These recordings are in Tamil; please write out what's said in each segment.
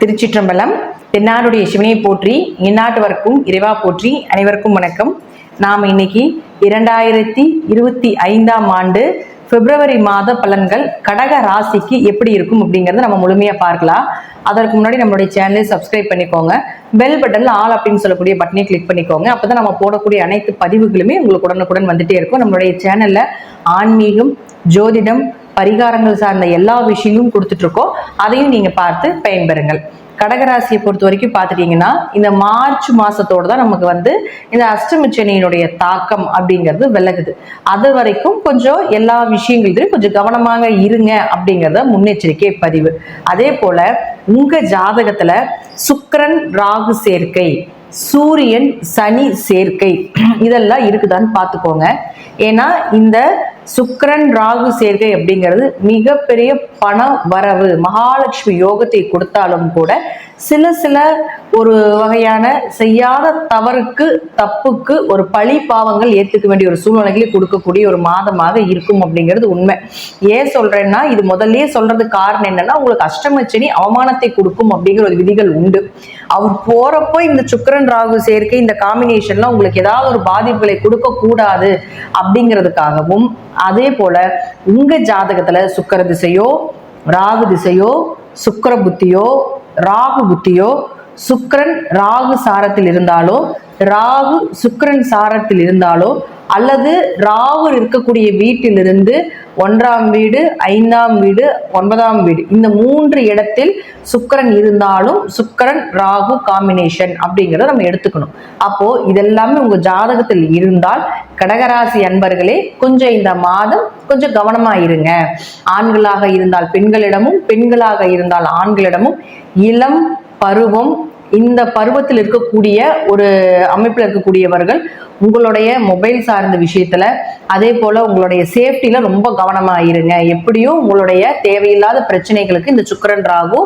திருச்சிற்றம்பலம். தென்னாடுடைய சிவனையை போற்றி, இந்நாட்டவர்க்கும் இறைவா போற்றி. அனைவருக்கும் வணக்கம். நாம் இன்னைக்கு 2025ஆம் ஆண்டு பிப்ரவரி மாத பலன்கள் கடக ராசிக்கு எப்படி இருக்கும் அப்படிங்கறத நம்ம முழுமையா பார்க்கலாம். அதற்கு முன்னாடி நம்மளுடைய சேனலை சப்ஸ்கிரைப் பண்ணிக்கோங்க. பெல் பட்டன்ல ஆல் அப்படின்னு சொல்லக்கூடிய பட்டனை கிளிக் பண்ணிக்கோங்க. அப்பதான் நம்ம போடக்கூடிய அனைத்து பதிவுகளுமே உங்களுக்கு உடனுக்குடன் வந்துட்டே இருக்கும். நம்மளுடைய சேனல்ல ஆன்மீகம், ஜோதிடம், பரிகாரங்கள் சார்ந்த எல்லா விஷயங்களும் கொடுத்துட்டு இருக்கோம். அதையும் நீங்க பார்த்து பயன்பெறுங்கள். கடகராசியை பொறுத்த வரைக்கும் பார்த்துட்டீங்கன்னா இந்த மார்ச் மாசத்தோடு தான் நமக்கு இந்த அஷ்டமச்சனியினுடைய தாக்கம் அப்படிங்கிறது விலகுது. அது வரைக்கும் கொஞ்சம் எல்லா விஷயங்களையும் கொஞ்சம் கவனமாக இருங்க அப்படிங்கிறத முன்னெச்சரிக்கை பதிவு. அதே போல உங்க ஜாதகத்துல சுக்கிரன் ராகு சேர்க்கை, சூரியன் சனி சேர்க்கை இதெல்லாம் இருக்குதான்னு பார்த்துக்கோங்க. ஏன்னா இந்த சுக்கிரன் ராகு சேர்க்கை அப்படிங்கிறது மிகப்பெரிய பண வரவு, மகாலட்சுமி யோகத்தை கொடுத்தாலும் கூட சில ஒரு வகையான செய்யாத தப்புக்கு ஒரு பழி பாவங்கள் ஏத்துக்க வேண்டிய ஒரு சூழ்நிலைகளை கொடுக்கக்கூடிய ஒரு மாதமாக இருக்கும் அப்படிங்கிறது உண்மை. ஏன் சொல்றேன்னா, இது முதல்லயே சொல்றதுக்கு காரணம் என்னன்னா, உங்களுக்கு அஷ்டமச்சனி அவமானத்தை கொடுக்கும் அப்படிங்கிற ஒரு விதிகள் உண்டு. அவர் போறப்போ இந்த சுக்கிரன் ராகு சேர்க்கை இந்த காம்பினேஷன்ல உங்களுக்கு ஏதாவது ஒரு பாதிப்புகளை கொடுக்க கூடாது அப்படிங்கிறதுக்காகவும், அதே போல உங்க ஜாதகத்துல சுக்கிர திசையோ, ராகு திசையோ, சுக்கிர புத்தியோ, ராகு புத்தியோ, சுக்கிரன் ராகு சாரத்தில் இருந்தாலோ, ராகு சுக்கிரன் சாரத்தில் இருந்தாலோ, அல்லது ராகு இருக்கக்கூடிய வீட்டிலிருந்து 1ஆம் வீடு, 5ஆம் வீடு, 9ஆம் வீடு இந்த 3 இடத்தில் சுக்கிரன் இருந்தாலும் சுக்கிரன் ராகு காம்பினேஷன் அப்படிங்கிறத நம்ம எடுத்துக்கணும். அப்போ இதெல்லாமே உங்க ஜாதகத்தில் இருந்தால் கடகராசி அன்பர்களே கொஞ்சம் இந்த மாதம் கொஞ்சம் கவனமா இருங்க. ஆண்களாக இருந்தால் பெண்களிடமும், பெண்களாக இருந்தால் ஆண்களிடமும் இளம் பருவம், இந்த பருவத்தில் இருக்கக்கூடிய ஒரு அமைப்பில் இருக்கக்கூடியவர்கள் உங்களுடைய மொபைல் சார்ந்த விஷயத்துல, அதே போல உங்களுடைய சேஃப்டில ரொம்ப கவனமா இருங்க. எப்படியும் உங்களுடைய தேவையில்லாத பிரச்சனைகளுக்கு இந்த சுக்கிரன் ராகு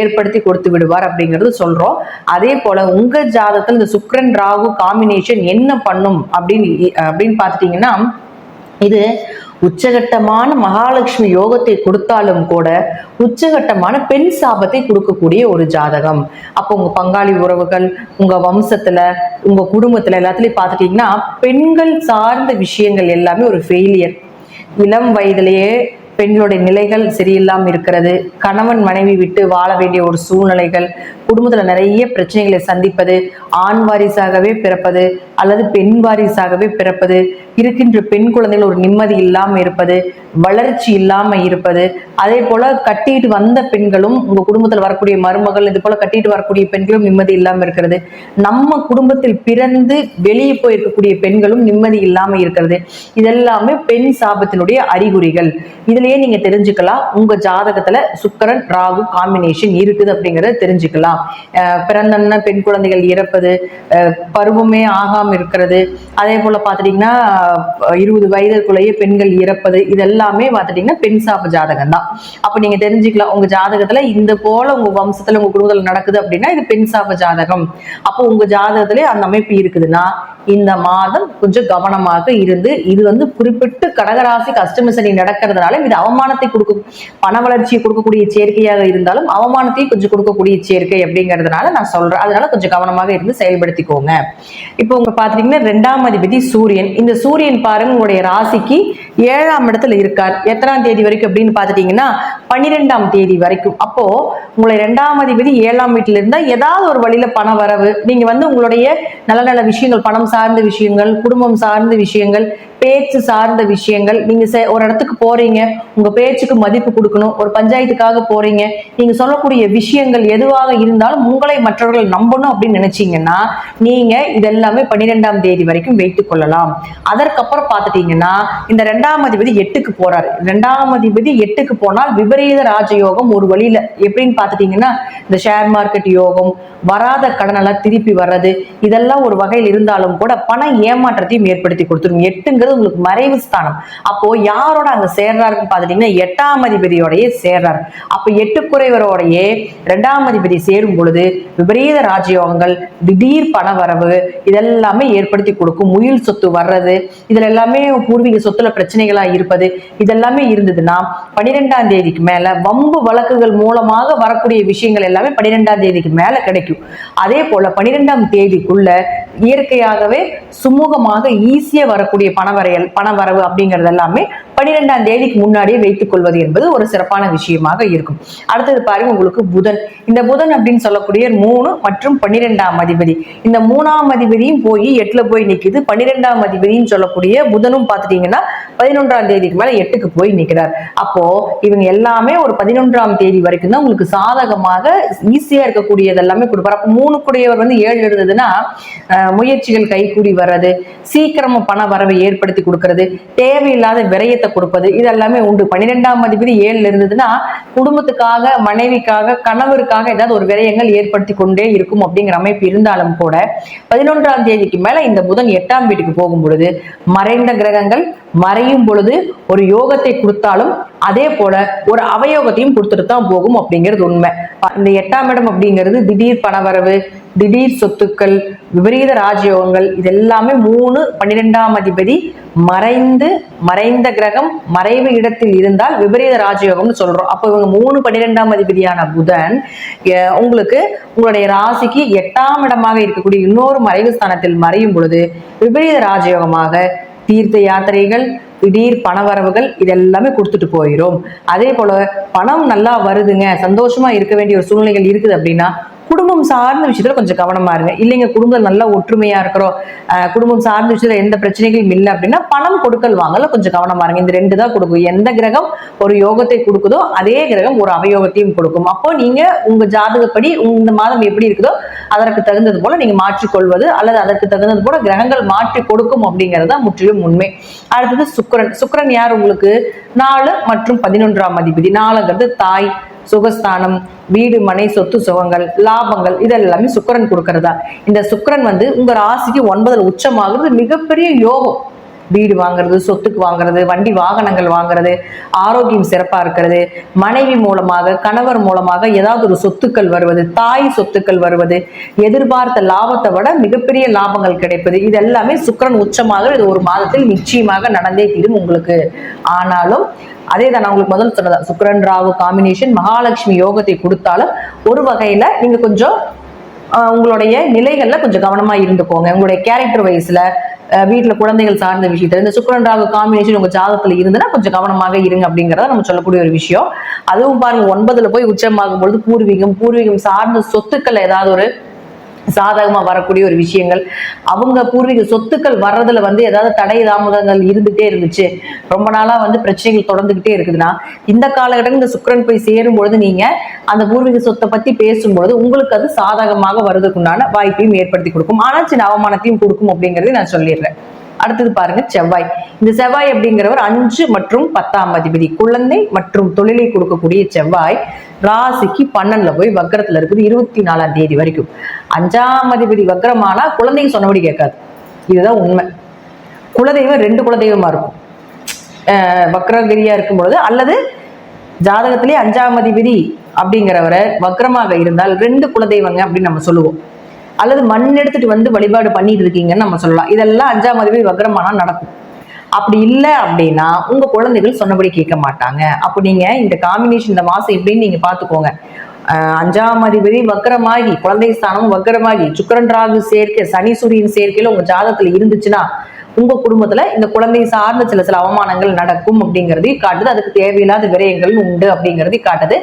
ஏற்படுத்தி கொடுத்து விடுவார் அப்படிங்கிறது சொல்றோம். அதே போல உங்க ஜாதகத்தில் இந்த சுக்கிரன் ராகு காம்பினேஷன் என்ன பண்ணும் அப்படின்னு பார்த்துட்டீங்கன்னா, இது உச்சகட்டமான மகாலட்சுமி யோகத்தை கொடுத்தாலும் கூட உச்சகட்டமான பெண் சாபத்தை கொடுக்கக்கூடிய ஒரு ஜாதகம். அப்போ உங்க பங்காளி உறவுகள், உங்க வம்சத்துல, உங்க குடும்பத்துல எல்லாத்துலயும் பார்த்துட்டீங்கன்னா பெண்கள் சார்ந்த விஷயங்கள் எல்லாமே ஒரு ஃபெயிலியர். இளம் வயதிலேயே பெண்களுடைய நிலைகள் சரியில்லாமல் இருக்கிறது, கணவன் மனைவி விட்டு வாழ வேண்டிய ஒரு சூழ்நிலைகள், குடும்பத்துல நிறைய பிரச்சனைகளை சந்திப்பது, ஆண் வாரிசாகவே பிறப்பது அல்லது பெண் வாரிசாகவே பிறப்பது, இருக்கின்ற பெண் குழந்தைகள் ஒரு நிம்மதி இல்லாம இருப்பது, வளர்ச்சி இல்லாம இருப்பது, அதே போல கட்டிட்டு வந்த பெண்களும் உங்க குடும்பத்தில் வரக்கூடிய மருமகள், இது போல கட்டிட்டு வரக்கூடிய பெண்களும் நிம்மதி இல்லாம இருக்கிறது, நம்ம குடும்பத்தில் பிறந்து வெளியே போயிருக்கக்கூடிய பெண்களும் நிம்மதி இல்லாம இருக்கிறது. இதெல்லாமே பெண் சாபத்தினுடைய அறிகுறிகள். இதுலயே நீங்க தெரிஞ்சுக்கலாம் உங்க ஜாதகத்துல சுக்கிரன் ராகு காம்பினேஷன் இருக்குது அப்படிங்கறத தெரிஞ்சுக்கலாம். பிறந்தன்னா பெண் குழந்தைகள் இறப்பது, பருவமே ஆகாம இருக்கிறது, அதே போல பாத்துட்டீங்கன்னா 20 வயதுக்குள்ளேயே பெண்கள் இறப்பது, இதெல்லாமே பார்த்துட்டீங்கன்னா பெண் சாப ஜாதகம் தான். அப்ப நீங்க தெரிஞ்சுக்கலாம் உங்க ஜாதகத்துல இந்த போல உங்க வம்சத்துல உங்க குடும்பத்துல நடக்குது அப்படின்னா இது பெண் சாப ஜாதகம். அப்போ உங்க ஜாதகத்திலே அந்த அமைப்பு இருக்குதுன்னா இந்த மாதம் கொஞ்சம் கவனமாக இருந்து, இது குறிப்பிட்டு கடகராசிக்கு அஷ்டமசனி நடக்கிறதுனால இது அவமானத்தை கொடுக்கும், பண வளர்ச்சியை கொடுக்கக்கூடிய சேர்க்கையாக இருந்தாலும் அவமானத்தையும் கொஞ்சம் கொடுக்கக்கூடிய சேர்க்கை அப்படிங்கிறதுனால நான் சொல்றேன். அதனால கொஞ்சம் கவனமாக இருந்து செயல்படுத்திக்கோங்க. இப்போ உங்க பாத்தீங்கன்னா 2ஆம் அதிபதி சூரியன். இந்த சூரியன் பாருங்க உங்களுடைய ராசிக்கு 7ஆம் இடத்துல இருக்கார். எத்தனாம் தேதி வரைக்கும் அப்படின்னு பாத்துட்டீங்கன்னா 12ஆம் தேதி வரைக்கும். அப்போ உங்களுடைய 2ஆம் அதிபதி 7ஆம் வீட்டுல இருந்தா ஏதாவது ஒரு வழியில பண வரவு, நீங்க உங்களுடைய நல்ல நல்ல விஷயங்கள், பணம் சார்ந்த விஷயங்கள், குடும்பம் சார்ந்த விஷயங்கள், பேச்சு சார்ந்த விஷயங்கள், நீங்க ஒரு இடத்துக்கு போறீங்க, உங்க பேச்சுக்கு மதிப்பு கொடுக்கணும், ஒரு பஞ்சாயத்துக்காக போறீங்க, நீங்க சொல்லக்கூடிய விஷயங்கள் எதுவாக இருந்தாலும் உங்களை மற்றவர்கள் நம்பணும் அப்படின்னு நினைச்சீங்கன்னா நீங்க இதெல்லாமே 12ஆம் தேதி வரைக்கும் வைத்துக் கொள்ளலாம். அதற்கப்புறம் பார்த்துட்டீங்கன்னா இந்த 2ஆம் அதிபதி 8க்கு போறாரு. 2ஆம் அதிபதி 8க்கு போனால் விபரீத ராஜயோகம் ஒரு வழியில எப்படின்னு பார்த்துட்டீங்கன்னா இந்த ஷேர் மார்க்கெட் யோகம், வராத கடனெல்லாம் திருப்பி வர்றது, இதெல்லாம் ஒரு வகையில் இருந்தாலும் கூட பண ஏமாற்றத்தையும் ஏற்படுத்தி கொடுத்துரும். 8ங்கிறது அப்படிங்கிறது உங்களுக்கு மறைவு ஸ்தானம். அப்போ யாரோட அங்க சேர்றாருன்னு பாத்துட்டீங்கன்னா 8ஆம் அதிபதியோடய சேர்றாரு. அப்ப 8 குறைவரோடைய 2ஆம் அதிபதி சேரும் பொழுது விபரீத ராஜயோகங்கள், திடீர் பண வரவு இதெல்லாமே ஏற்படுத்தி கொடுக்கும். முயல் சொத்து வர்றது, இதுல எல்லாமே பூர்வீக சொத்துல பிரச்சனைகளா இருப்பது இதெல்லாமே இருந்ததுன்னா 12ஆம் தேதிக்கு மேல வம்பு வழக்குகள் மூலமாக வரக்கூடிய விஷயங்கள் எல்லாமே 12ஆம் தேதிக்கு மேல கிடைக்கும். அதே போல 12ஆம் தேதிக்குள்ள இயற்கையாகவே சுமூகமாக ஈஸியா வரக்கூடிய பணவரவு அப்படிங்கிறது எல்லாமே 12ஆம் தேதிக்கு முன்னாடியே வைத்துக் கொள்வது என்பது ஒரு சிறப்பான விஷயமாக இருக்கும். அடுத்தது பாருங்க உங்களுக்கு புதன். இந்த புதன் அப்படின்னு சொல்லக்கூடிய 3 மற்றும் 12ஆம் அதிபதி, இந்த 3ஆம் அதிபதியும் போய் 8ல போய் நிக்குது. 12ஆம் அதிபதியும் சொல்லக்கூடிய புதனும் பார்த்துட்டீங்கன்னா 11ஆம் தேதிக்கு மேல 8க்கு போய் நிக்கிறார். அப்போ இவங்க எல்லாமே ஒரு 11ஆம் தேதி வரைக்கும் தான் உங்களுக்கு சாதகமாக ஈஸியா இருக்கக்கூடியது எல்லாமே கொடுப்பாரு. அப்போ 3 கூடியவர் 7 இருந்ததுன்னா முயற்சிகள் கைகூடி வர்றது, சீக்கிரமா பண வரவை ஏற்படுத்தி கொடுக்கறது, தேவையில்லாத விரயத்தை கொடுப்பது இதெல்லாமே உண்டு. 12ஆம் அதிபதி 7ல இருந்ததுன்னா குடும்பத்துக்காக, மனைவிக்காக, கணவருக்காக ஏதாவது ஒரு விரயங்கள் ஏற்படுத்தி கொண்டே இருக்கும் அப்படிங்கிற அமைப்பு இருந்தாலும் கூட 11ஆம் தேதிக்கு மேல இந்த புதன் 8ஆம் வீட்டுக்கு போகும் பொழுது மறைந்த கிரகங்கள் மறையும் பொழுது ஒரு யோகத்தை கொடுத்தாலும் அதே போல ஒரு அவயோகத்தையும் கொடுத்துட்டு தான் போகும் அப்படிங்கிறது உண்மை. இந்த 8ஆம் இடம் அப்படிங்கிறது திடீர் பணவரவு, திடீர் சொத்துக்கள், விபரீத ராஜயோகங்கள் இதெல்லாமே 3 12ஆம் அதிபதி மறைந்த கிரகம் மறைவு இடத்தில் இருந்தால் விபரீத ராஜயோகம்னு சொல்றோம். அப்போ இவங்க 3 12ஆம் அதிபதியான புதன் உங்களுக்கு உங்களுடைய ராசிக்கு 8ஆம் இடமாக இருக்கக்கூடிய இன்னொரு மறைவு ஸ்தானத்தில் மறையும் பொழுது விபரீத ராஜயோகமாக தீர்த்த யாத்திரைகள், திடீர் பணவரவுகள் இதெல்லாமே கொடுத்துட்டு போயிடும். அதே போல பணம் நல்லா வருதுங்க, சந்தோஷமா இருக்க வேண்டிய ஒரு சூழ்நிலைகள் இருக்குது அப்படின்னா குடும்பம் சார்ந்த விஷயத்துல கொஞ்சம் கவனமா இருங்க. இல்லைங்க குடும்பம் நல்லா ஒற்றுமையா இருக்கிறோம், குடும்பம் சார்ந்த விஷயத்துல எந்த பிரச்சனைகளும் இல்லை அப்படின்னா பணம் கொடுக்கல் வாங்கல கொஞ்சம் கவனமா இருங்க. இந்த 2 தான் கொடுக்கும். எந்த கிரகம் ஒரு யோகத்தை கொடுக்குதோ அதே கிரகம் ஒரு அவயோகத்தையும் கொடுக்கும். அப்போ நீங்க உங்க ஜாதகப்படி இந்த மாதம் எப்படி இருக்குதோ அதற்கு தகுந்தது போல நீங்க மாற்றிக்கொள்வது அல்லது அதற்கு தகுந்தது போல கிரகங்கள் மாற்றி கொடுக்கும் அப்படிங்கறத முற்றிலும் உண்மை. அடுத்தது சுக்கிரன். சுக்கிரன் யார் உங்களுக்கு 4 மற்றும் 11ஆம் அதிபதி. 4ங்கிறது தாய், சுகஸ்தானம், வீடு, மனை, சொத்து, சுகங்கள், லாபங்கள் இதெல்லாமே சுக்கிரன் கொடுக்கறதா. இந்த சுக்கிரன் உங்க ராசிக்கு 9ல் உச்சமாகிறது மிகப்பெரிய யோகம். வீடு வாங்குறது, சொத்துக்கு வாங்குறது, வண்டி வாகனங்கள் வாங்குறது, ஆரோக்கியம் சிறப்பா இருக்கிறது, மனைவி மூலமாக, கணவர் மூலமாக ஏதாவது ஒரு சொத்துக்கள் வருவது, தாய் சொத்துக்கள் வருவது, எதிர்பார்த்த லாபத்தை விட மிகப்பெரிய லாபங்கள் கிடைப்பது இது எல்லாமே சுக்கிரன் உச்சமாக இது ஒரு மாதத்தில் நிச்சயமாக நடந்தே தீரும் உங்களுக்கு. ஆனாலும் அதே தான் நான் உங்களுக்கு முதல்ல சொன்னதா, சுக்கிரன் ராகு காம்பினேஷன் மகாலட்சுமி யோகத்தை கொடுத்தாலும் ஒரு வகையில நீங்க கொஞ்சம் உங்களுடைய நிலைகள்ல கொஞ்சம் கவனமா இருந்துக்கோங்க. உங்களுடைய கேரக்டர் வைஸ்ல வீட்டுல குழந்தைகள் சார்ந்த விஷயத்துல இந்த சுக்கிரன் ராகு காம்பினேஷன் உங்க ஜாதகத்துல இருந்துன்னா கொஞ்சம் கவனமாக இருங்க அப்படிங்கறத நம்ம சொல்லக்கூடிய ஒரு விஷயம். அதுவும் பாருங்க 9ல போய் உச்சமாகும் பொழுது பூர்வீகம் சார்ந்த சொத்துக்கள் ஏதாவது ஒரு சாதகமா வரக்கூடிய ஒரு விஷயங்கள், அவங்க பூர்வீக சொத்துக்கள் வர்றதுல ஏதாவது தடை தாமதங்கள் இருந்துட்டே இருந்துச்சு, ரொம்ப நாளா பிரச்சனைகள் தொடர்ந்துகிட்டே இருக்குதுன்னா இந்த காலகட்டத்தில் இந்த சுக்கிரன் போய் சேரும் பொழுது நீங்க அந்த பூர்வீக சொத்தை பத்தி பேசும்பொழுது உங்களுக்கு அது சாதகமாக வருவதற்குண்டான வாய்ப்பையும் ஏற்படுத்தி கொடுக்கும். ஆனா சின்ன அவமானத்தையும் கொடுக்கும் அப்படிங்கறதை நான் சொல்லிடுறேன். அடுத்தது பாருங்க செவ்வாய். இந்த செவ்வாய் அப்படிங்கிறவர் 5 மற்றும் 10ஆம் அதிபதி, குழந்தை மற்றும் தொழிலை கொடுக்கக்கூடிய செவ்வாய் ராசிக்கு 12ல போய் வக்கரத்துல இருக்குது 24ஆம் தேதி வரைக்கும். 5ஆம் அதிபதி வக்கரமானா குழந்தைங்க சொன்னபடி கேட்காது, இதுதான் உண்மை. குலதெய்வம் 2 குலதெய்வமா இருக்கும் வக்கரகிரியா இருக்கும் பொழுது, அல்லது ஜாதகத்திலேயே 5ஆம் அதிபதி அப்படிங்கிறவரை வக்கரமாக இருந்தால் 2 குலதெய்வங்க அப்படின்னு நம்ம சொல்லுவோம். அல்லது மண் எடுத்துட்டு வழிபாடு பண்ணிட்டு இருக்கீங்கன்னு நம்ம சொல்லலாம். இதெல்லாம் 5ஆம் அதிபதி வக்ரமானா நடக்கும். அப்படி இல்லை அப்படின்னா உங்க குழந்தைகள் சொன்னபடி கேட்க மாட்டாங்க. அப்போ நீங்க இந்த காம்பினேஷன் இந்த மாசம் எப்படின்னு நீங்க பாத்துக்கோங்க. 5ஆம் அதிபதி வக்ரமாகி, குழந்தை ஸ்தானம் வக்ரமாகி, சுக்கிரன் ராகு சேர்க்கை, சனி சூரியன் சேர்க்கையில உங்க ஜாதகத்துல இருந்துச்சுன்னா உங்க குடும்பத்துல இந்த குழந்தை சார்ந்த சில அவமானங்கள் நடக்கும் அப்படிங்கிறதை காட்டுது. அதுக்கு தேவையில்லாத விரயங்கள் உண்டு அப்படிங்கிறதை காட்டுது.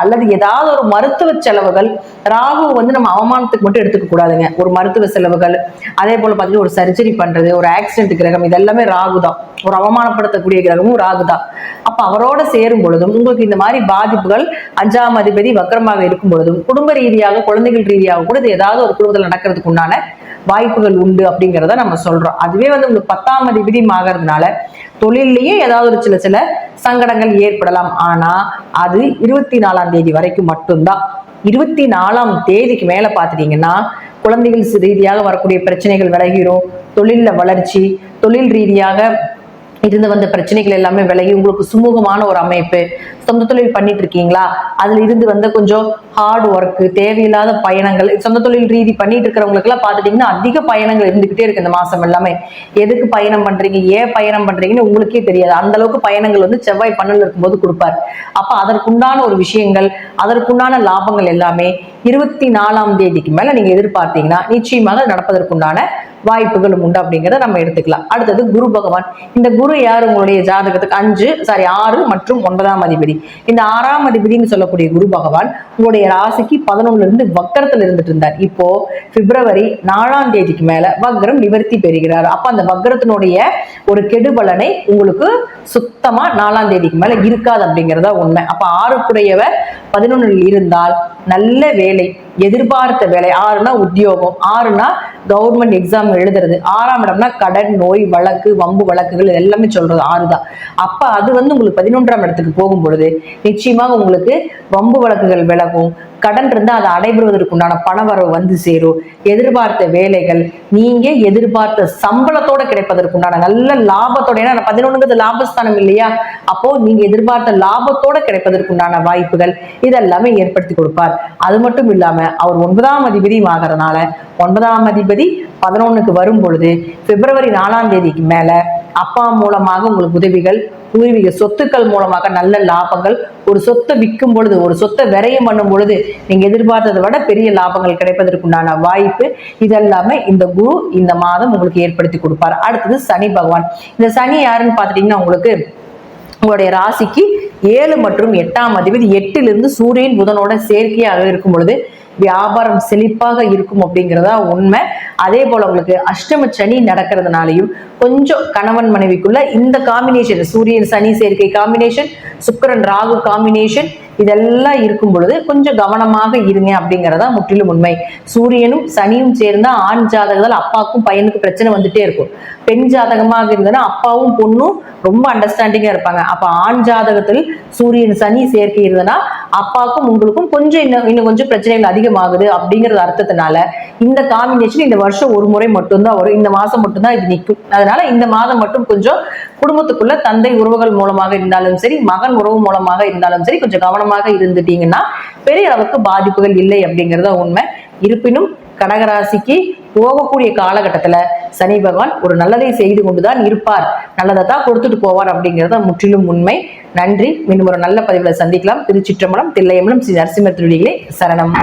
அல்லது ஏதாவது ஒரு மருத்துவ செலவுகள், ராகு நம்ம அவமானத்துக்கு மட்டும் எடுத்துக்க கூடாதுங்க. ஒரு மருத்துவ செலவுகள், அதே போல பாத்தீங்கன்னா ஒரு சர்ஜரி பண்றது, ஒரு ஆக்சிடென்ட் கிரகம், இதெல்லாமே ராகு தான். ஒரு அவமானப்படுத்தக்கூடிய கிரகமும் ராகு தான். அப்ப அவரோட சேரும் பொழுதும் உங்களுக்கு இந்த மாதிரி பாதிப்புகள் 5ஆம் அதிபதி வக்ரமாக இருக்கும் பொழுதும் குடும்ப ரீதியாக, குழந்தைகள் ரீதியாக கூட இது ஏதாவது ஒரு குடும்பத்தில் நடக்கிறதுக்கு உண்டான வாய்ப்புகள் உண்டு அப்படிங்கிறத நம்ம சொல்றோம். அதுவே உங்களுக்கு 10ஆம் அதிபதி ஆகிறதுனால தொழிலையே ஏதாவது ஒரு சில சங்கடங்கள் ஏற்படலாம். ஆனா அது 24ஆம் தேதி வரைக்கும் மட்டும்தான். 24ஆம் தேதிக்கு மேல பாத்துட்டீங்கன்னா குழந்தைகள் ரீதியாக வரக்கூடிய பிரச்சனைகள் விலகிரும். தொழில்ல வளர்ச்சி, தொழில் ரீதியாக இருந்து வந்த பிரச்சனைகள் எல்லாமே விலகி உங்களுக்கு சுமூகமான ஒரு அமைப்பு. சொந்த தொழில் பண்ணிட்டு இருக்கீங்களா, அதுல இருந்து வந்து கொஞ்சம் ஹார்ட் ஒர்க், தேவையில்லாத பயணங்கள், சொந்த தொழில் ரீதி பண்ணிட்டு இருக்கிறவங்களுக்கு எல்லாம் பாத்துட்டீங்கன்னா அதிக பயணங்கள் இருந்துகிட்டே இருக்கு இந்த மாசம் எல்லாமே. எதுக்கு பயணம் பண்றீங்க, ஏன் பயணம் பண்றீங்கன்னு உங்களுக்கே தெரியாது. அந்த அளவுக்கு பயணங்கள் வந்து செவ்வாய் பன்னெண்டுல இருக்கும்போது கொடுப்பார். அப்ப அதற்குண்டான ஒரு விஷயங்கள், அதற்குண்டான லாபங்கள் எல்லாமே 24ஆம் தேதிக்கு மேல நீங்க எதிர்பார்த்தீங்கன்னா நிச்சயமாக நடப்பதற்குண்டான வாய்ப்புகளும் உண்டு அப்படிங்கிறத நம்ம எடுத்துக்கலாம். அடுத்தது குரு பகவான். இந்த குரு யார், உங்களுடைய ஜாதகத்துக்கு 6 மற்றும் 9ஆம் அதிபதி. இந்த 6ஆம் அதிபதினு சொல்லக்கூடிய குரு பகவான் உங்களுடைய ராசிக்கு 11ல இருந்து வக்கரத்துல இருந்துட்டு இருந்தார். இப்போ பிப்ரவரி 4ஆம் தேதிக்கு மேல வக்ரம் நிவர்த்தி பெறுகிறார். அப்ப அந்த வக்ரத்தினுடைய ஒரு கெடுபலனை உங்களுக்கு சுத்தமா 4ஆம் தேதிக்கு மேல இருக்காது அப்படிங்கிறதா உண்மை. அப்ப 6க்குடையவர் 11ல் இருந்தால் நல்ல வேலை, எதிர்பார்த்த வேலை. 6னா உத்தியோகம், 6னா கவர்மெண்ட் எக்ஸாம் எழுதுறது, 6ஆம் இடம்னா கடன், நோய், வழக்கு, வம்பு வழக்குகள் எல்லாமே சொல்றது 6 தான். அப்ப அது வந்து உங்களுக்கு 11ஆம் இடத்துக்கு போகும் பொழுது நிச்சயமாக உங்களுக்கு வம்பு வழக்குகள் விலகும். கடன் இருந்தா அதை அடைபெறுவதற்கு உண்டான பணவரவு வந்து சேரும். எதிர்பார்த்த வேலைகள், நீங்க எதிர்பார்த்த சம்பளத்தோட கிடைப்பதற்கு உண்டான நல்ல லாபத்தோட, ஏன்னா 11ங்கிறது லாபஸ்தானம் இல்லையா, அப்போ நீங்க எதிர்பார்த்த லாபத்தோட கிடைப்பதற்கு உண்டான வாய்ப்புகள் இதெல்லாமே ஏற்படுத்தி கொடுப்பார். அது மட்டும் இல்லாம அவர் 9ஆம் அதிபதி ஆகிறதுனால 9ஆம் அதிபதி 11க்கு வரும் பொழுது பிப்ரவரி 4ஆம் தேதிக்கு மேல அப்பா மூலமாக உங்களுக்கு உதவிகள், பூர்வீக சொத்துக்கள் மூலமாக நல்ல லாபங்கள், ஒரு சொத்தை விற்கும் பொழுது, ஒரு சொத்தை விரயம் பண்ணும் பொழுது நீங்க எதிர்பார்த்ததை விட பெரிய லாபங்கள் கிடைப்பதற்குண்டான வாய்ப்பு இதெல்லாமே இந்த குரு இந்த மாதம் உங்களுக்கு ஏற்படுத்தி கொடுப்பார். அடுத்தது சனி பகவான். இந்த சனி யாருன்னு பாத்துட்டீங்கன்னா உங்களுக்கு உங்களுடைய ராசிக்கு 7 மற்றும் 8ஆம் அதிபதி 8லிருந்து சூரியன் புதனோட சேர்க்கையாக இருக்கும் பொழுது வியாபாரம் செழிப்பாக இருக்கும் அப்படிங்கிறதா உண்மை. அதே போல உங்களுக்கு அஷ்டம சனி நடக்கிறதுனாலையும் கொஞ்சம் கணவன் மனைவிக்குள்ள இந்த காம்பினேஷன், சூரியன் சனி சேர்க்கை காம்பினேஷன், சுக்கிரன் ராகு காம்பினேஷன், இதெல்லாம் இருக்கும் பொழுது கொஞ்சம் கவனமாக இருங்க அப்படிங்கிறதா முற்றிலும் உண்மை. சூரியனும் சனியும் சேர்ந்தா ஆண் ஜாதகத்தால் அப்பாவுக்கும் பையனுக்கு பிரச்சனை வந்துட்டே இருக்கும். பெண் ஜாதகமாக இருந்ததுன்னா அப்பாவும் பொண்ணும் ரொம்ப அண்டர்ஸ்டாண்டிங்கா இருப்பாங்க. அப்ப ஆண் ஜாதகத்தில் சூரியன் சனி சேர்க்கை இருந்ததுன்னா அப்பாவுக்கும் உங்களுக்கும் கொஞ்சம் இன்னும் கொஞ்சம் பிரச்சனைகள் அதிகமாகுது அப்படிங்கறது அர்த்தத்தினால இந்த காம்பினேஷன் இந்த வருஷம் ஒரு முறை மட்டும்தான் வரும். இந்த மாசம் மட்டும்தான் இது நிற்கும். அதனால இந்த மாதம் மட்டும் கொஞ்சம் குடும்பத்துக்குள்ள தந்தை உறவுகள் மூலமாக இருந்தாலும் சரி, மகன் உறவு மூலமாக இருந்தாலும் சரி, கொஞ்சம் கவனமாக இருந்துட்டீங்கன்னா பெரிய அளவுக்கு பாதிப்புகள் இல்லை அப்படிங்கறத உண்மை. இருப்பினும் கடகராசிக்கு போகக்கூடிய காலகட்டத்துல சனி பகவான் ஒரு நல்லதை செய்து கொண்டுதான் இருப்பார், நல்லதை தான் கொடுத்துட்டு போவார் அப்படிங்கிறத முற்றிலும் உண்மை. நன்றி. மீண்டும் ஒரு நல்ல பதிவுல சந்திக்கலாம். திருச்சிற்றம்பலம், தில்லையம்பலம், ஸ்ரீ நரசிம்மர் திருவடிகளே சரணம்.